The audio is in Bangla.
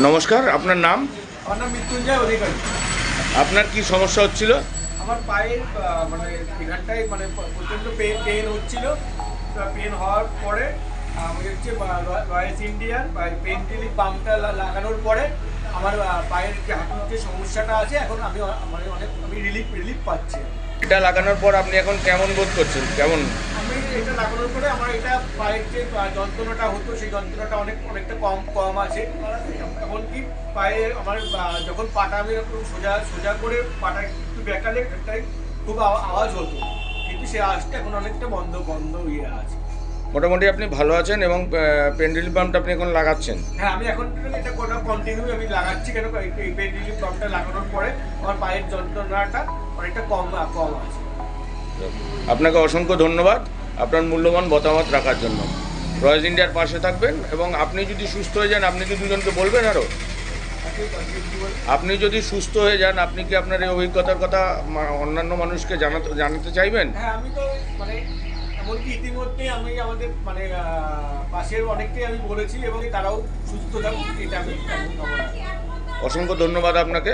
নমস্কার, আপনার নাম? আমার নাম মৃত্যুঞ্জয় অধিকারী। আপনার কি সমস্যা হচ্ছিল? আমার পায়ের মানে এখানটায় মানে প্রচণ্ড পেন হচ্ছিল। পেন হওয়ার পরে আমি হচ্ছে রয়্যালস ইন্ডিয়ান পেন রিলিফ পাম্পটা লাগানোর পরে আমার পায়ের যে হাঁটুর যে সমস্যাটা আছে এখন আমি মানে আমি রিলিফ পাচ্ছি। এটা লাগানোর পর আপনি এখন কেমন বোধ করছেন? কেমন? আমি এটা লাগানোর পরে আমার এটা পায়ের যে যন্ত্রণাটা হতো সেই যন্ত্রণাটা অনেকটা কম আছে। এমনকি পায়ে আমার যখন পাটা আমি একটু সোজা করে পাটা একটু বেঁকালে একটাই খুব আওয়াজ হতো, কিন্তু সেই আওয়াজটা এখন অনেকটা বন্ধ হয়ে আছে। মোটামুটি আপনি ভালো আছেন এবং পেন রিলিফ পাম্পটা আপনি এখন লাগাচ্ছেন? হ্যাঁ, আমি এখন এটা কন্টিনিউ আমি লাগাচ্ছি। কেন এই পেন রিলিফ পাম্পটা লাগানোর পরে আমার পায়ের যন্ত্রণাটা অনেকটা কম আছে। আপনাকে অসংখ্য ধন্যবাদ আপনার মূল্যবান মতামত রাখার জন্য। রয়্যালস ইন্ডিয়ার পাশে থাকবেন এবং আপনি যদি সুস্থ হয়ে যান আপনি কি দুজনকে বলবেন আরও? আপনি যদি সুস্থ হয়ে যান আপনি কি আপনার এই অভিজ্ঞতার কথা অন্যান্য মানুষকে জানাতে চাইবেন? হ্যাঁ, আমি তো মানে এমনকি ইতিমধ্যেই আমি আমাদের মানে পাশের অনেককেই আমি বলেছি এবং তারাও সুস্থ থাকুক, এটা আমি কামনা করি। অসংখ্য ধন্যবাদ আপনাকে।